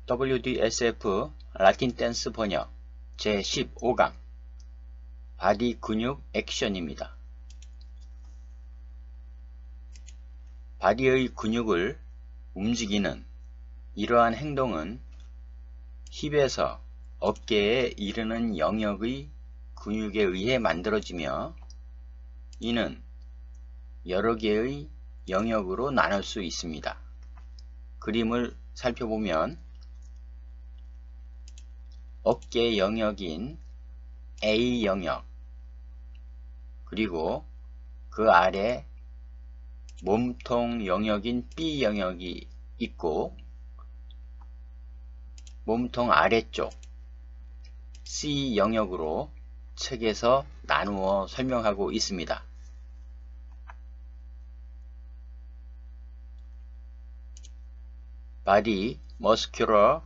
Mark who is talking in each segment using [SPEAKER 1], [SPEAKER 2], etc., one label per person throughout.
[SPEAKER 1] WDSF 라틴 댄스 번역 제15강 바디 근육 액션입니다. 바디의 근육을 움직이는 이러한 행동은 힙에서 어깨에 이르는 영역의 근육에 의해 만들어지며 이는 여러 개의 영역으로 나눌 수 있습니다. 그림을 살펴보면 어깨 영역인 A 영역, 그리고 그 아래 몸통 영역인 B 영역이 있고 몸통 아래쪽 C 영역으로 책에서 나누어 설명하고 있습니다. 바디 머스큘러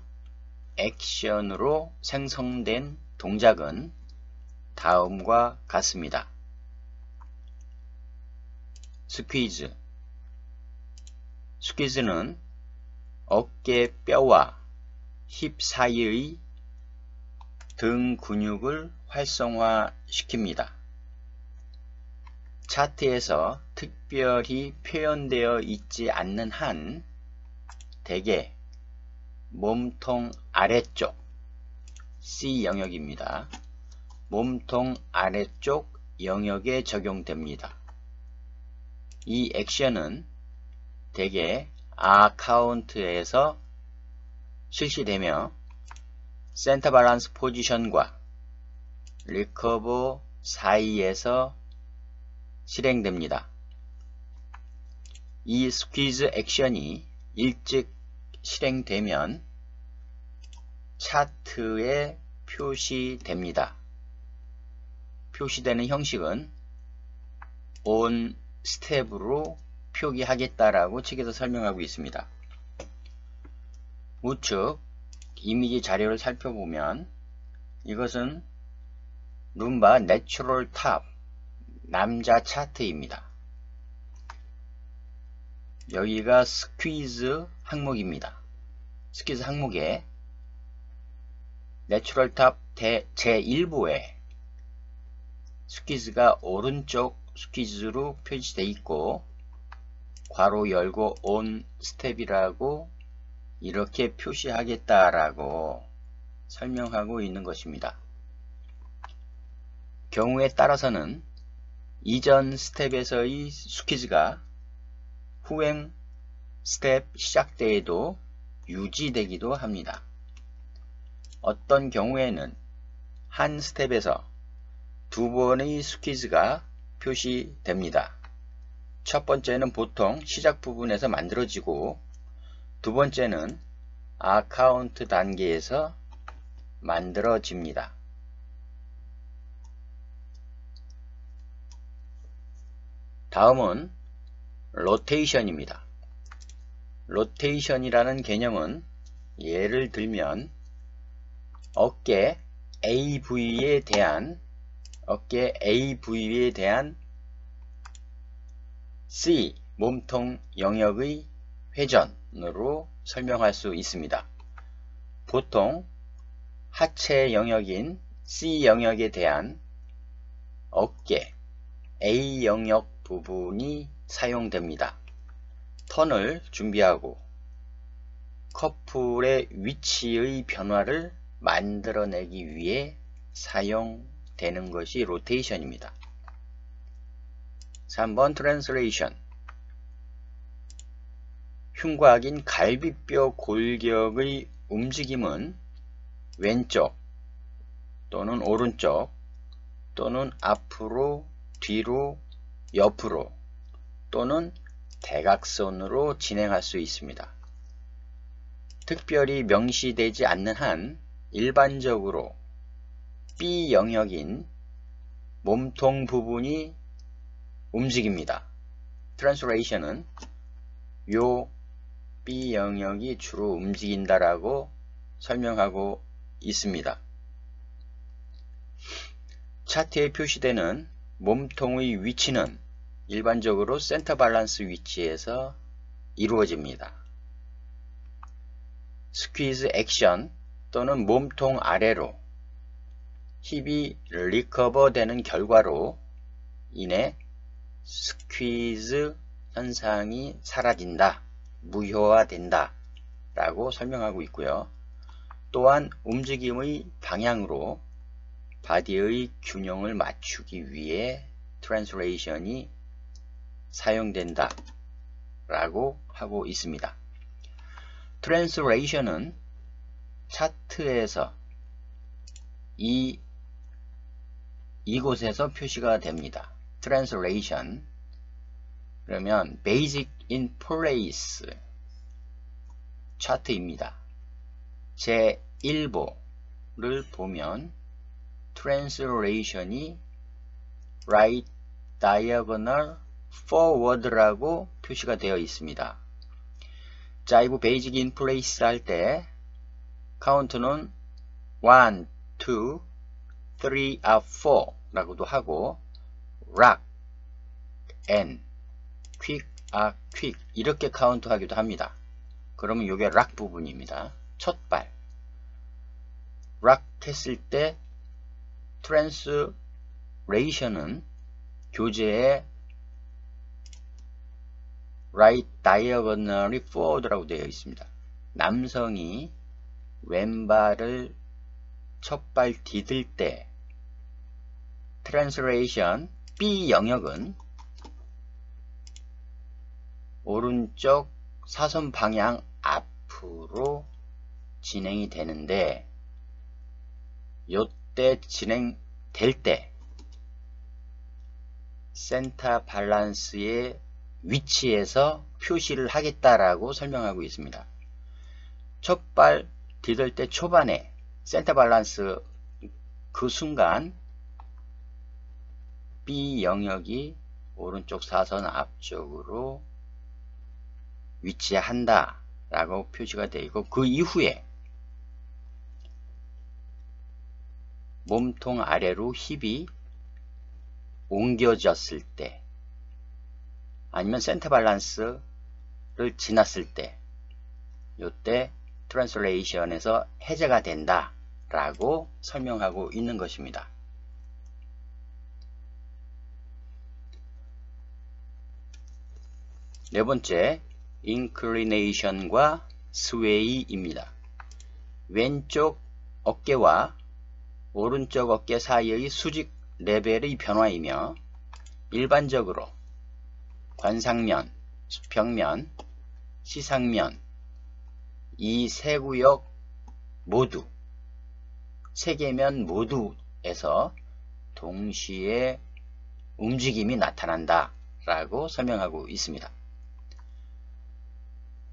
[SPEAKER 1] 액션으로 생성된 동작은 다음과 같습니다. 스퀴즈. 스퀴즈는 어깨 뼈와 힙 사이의 등 근육을 활성화시킵니다. 차트에서 특별히 표현되어 있지 않는 한 대개 몸통 아래쪽 C 영역입니다. 몸통 아래쪽 영역에 적용됩니다. 이 액션은 대개 아카운트에서 실시되며 센터 밸런스 포지션과 리커버 사이에서 실행됩니다. 이 스퀴즈 액션이 일찍 실행되면 차트에 표시됩니다. 표시되는 형식은 on 스텝으로 표기하겠다라고 책에서 설명하고 있습니다. 우측 이미지 자료를 살펴보면 이것은 룸바 내추럴 탑 남자 차트입니다. 여기가 스퀴즈 항목입니다. 스퀴즈 항목에 내추럴 탑 제1부에 스퀴즈가 오른쪽 스퀴즈로 표시되어 있고 괄호 열고 on 스텝이라고 이렇게 표시하겠다라고 설명하고 있는 것입니다. 경우에 따라서는 이전 스텝에서의 스퀴즈가 후행 스텝 시작 때에도 유지되기도 합니다. 어떤 경우에는 한 스텝에서 두 번의 스퀴즈가 표시됩니다. 첫 번째는 보통 시작 부분에서 만들어지고 두 번째는 아카운트 단계에서 만들어집니다. 다음은 로테이션입니다. 로테이션이라는 개념은 예를 들면 어깨 A 부위에 대한 C 몸통 영역의 회전으로 설명할 수 있습니다. 보통 하체 영역인 C 영역에 대한 어깨 A 영역 부분이 사용됩니다. 턴을 준비하고 커플의 위치의 변화를 만들어내기 위해 사용되는 것이 로테이션입니다. 3번 트랜슬레이션. 흉곽인 갈비뼈 골격의 움직임은 왼쪽 또는 오른쪽 또는 앞으로, 뒤로, 옆으로 또는 대각선으로 진행할 수 있습니다. 특별히 명시되지 않는 한 일반적으로 B 영역인 몸통 부분이 움직입니다. 트랜슬레이션은 요 B 영역이 주로 움직인다라고 설명하고 있습니다. 차트에 표시되는 몸통의 위치는 일반적으로 센터 밸런스 위치에서 이루어집니다. 스퀴즈 액션 또는 몸통 아래로 힙이 리커버 되는 결과로 인해 스퀴즈 현상이 사라진다, 무효화된다 라고 설명하고 있고요. 또한 움직임의 방향으로 바디의 균형을 맞추기 위해 트랜슬레이션이 사용된다 라고 하고 있습니다. 트랜슬레이션은 차트에서 이곳에서 표시가 됩니다. 트랜슬레이션 그러면 Basic in Place 차트입니다. 제 1보를 보면 트랜슬레이션이 right diagonal forward라고 표시가 되어 있습니다. 자이브 베이직 인 플레이스 할 때 카운트는 1, 2, 3, 4 라고도 하고 rock and quick, quick 이렇게 카운트 하기도 합니다. 그러면 이게 락 부분입니다. 첫 발 락 했을 때 트랜슬레이션은 교재에 right diagonally forward라고 되어 있습니다. 남성이 왼발을 첫 발 디딜 때 트랜슬레이션 B 영역은 오른쪽 사선 방향 앞으로 진행이 되는데 요때 진행될 때 센터 밸런스의 위치에서 표시를 하겠다라고 설명하고 있습니다. 첫 발 디딜 때 초반에 센터 밸런스 그 순간 B 영역이 오른쪽 사선 앞쪽으로 위치한다 라고 표시가 되어 있고 그 이후에 몸통 아래로 힙이 옮겨졌을 때 아니면 센터 밸런스를 지났을 때 요때 트랜슬레이션에서 해제가 된다 라고 설명하고 있는 것입니다. 네 번째 inclination과 sway입니다. 왼쪽 어깨와 오른쪽 어깨 사이의 수직 레벨의 변화이며 일반적으로 관상면, 수평면, 시상면 이 세 구역 모두 세 개면 모두에서 동시에 움직임이 나타난다 라고 설명하고 있습니다.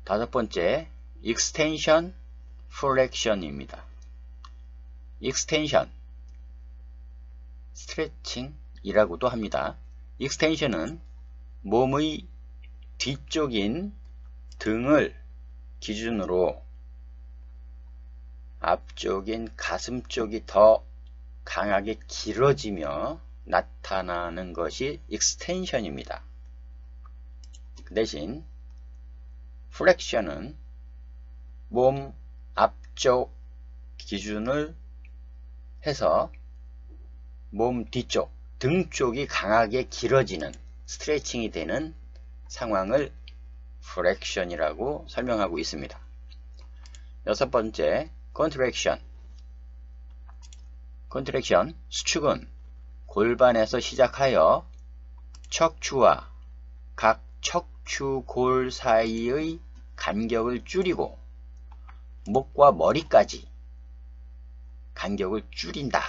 [SPEAKER 1] 다섯 번째 extension, flexion입니다. extension, stretching이라고도 합니다. extension은 몸의 뒤쪽인 등을 기준으로 앞쪽인 가슴 쪽이 더 강하게 길어지며 나타나는 것이 extension입니다. 그 대신 flexion은 몸 앞쪽 기준을 해서 몸 뒤쪽, 등 쪽이 강하게 길어지는 스트레칭이 되는 상황을 flexion이라고 설명하고 있습니다. 여섯 번째, contraction. contraction, 수축은 골반에서 시작하여 척추와 각 척추골 사이의 간격을 줄이고 목과 머리까지 간격을 줄인다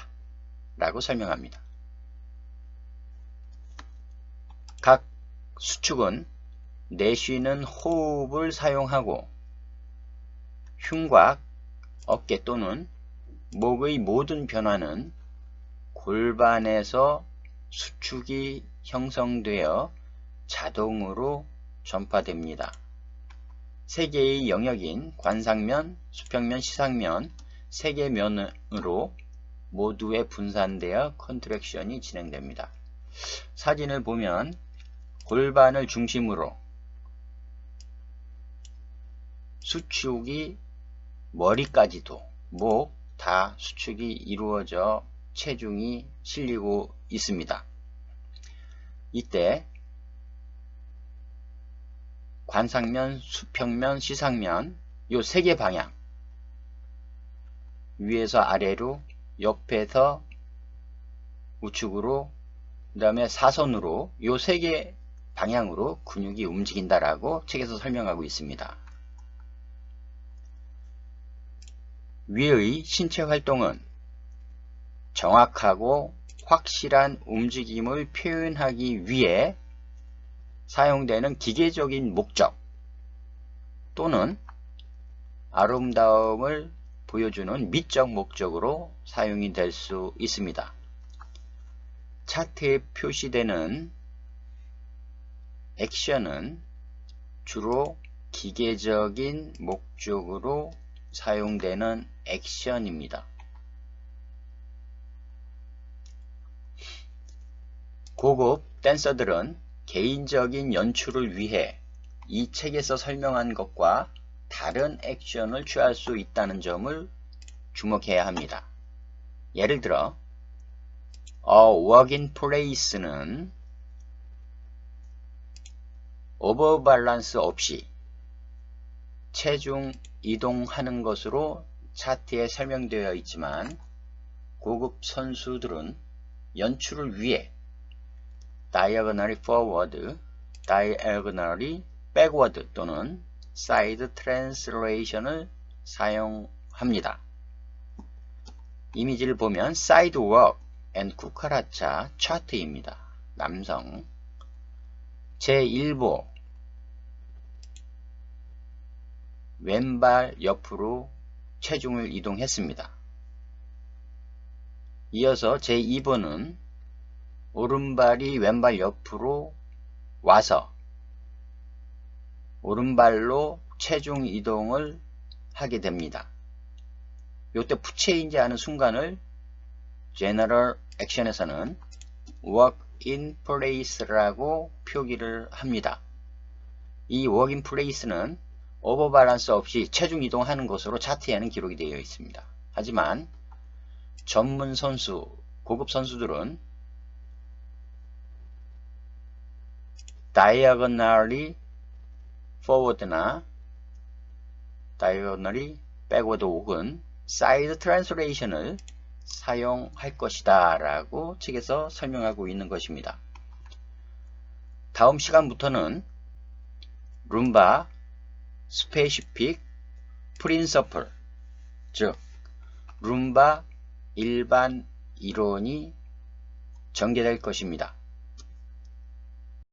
[SPEAKER 1] 라고 설명합니다. 각 수축은 내쉬는 호흡을 사용하고 흉곽, 어깨 또는 목의 모든 변화는 골반에서 수축이 형성되어 자동으로 전파됩니다. 세 개의 영역인 관상면, 수평면, 시상면 세 개 면으로 모두에 분산되어 컨트랙션이 진행됩니다. 사진을 보면 골반을 중심으로 수축이 머리까지도 목 다 수축이 이루어져 체중이 실리고 있습니다. 이때 관상면, 수평면, 시상면 요 세 개 방향, 위에서 아래로, 옆에서 우측으로, 그 다음에 사선으로 요 세 개 방향으로 근육이 움직인다라고 책에서 설명하고 있습니다. 위의 신체 활동은 정확하고 확실한 움직임을 표현하기 위해 사용되는 기계적인 목적 또는 아름다움을 보여주는 미적 목적으로 사용이 될 수 있습니다. 차트에 표시되는 액션은 주로 기계적인 목적으로 사용되는 액션입니다. 고급 댄서들은 개인적인 연출을 위해 이 책에서 설명한 것과 다른 액션을 취할 수 있다는 점을 주목해야 합니다. 예를 들어 A work in place는 오버밸런스 없이 체중 이동하는 것으로 차트에 설명되어 있지만 고급 선수들은 연출을 위해 diagonally forward, diagonally backward 또는 side translation을 사용합니다. 이미지를 보면 side walk and 쿠카라차 차트입니다. 남성 제1보 왼발 옆으로 체중을 이동했습니다. 이어서 제2번은 오른발이 왼발 옆으로 와서 오른발로 체중 이동을 하게 됩니다. 이때 부채인지 하는 순간을 제너럴 액션에서는 work in place라고 표기를 합니다. 이 work in place는 오버밸런스 없이 체중 이동하는 것으로 차트에는 기록이 되어 있습니다. 하지만 전문 선수, 고급 선수들은 diagonally forward나 diagonally backward 혹은 side translation을 사용할 것이다 라고 책에서 설명하고 있는 것입니다. 다음 시간부터는 룸바 스페시픽 프린서플, 즉 룸바 일반 이론이 전개될 것입니다.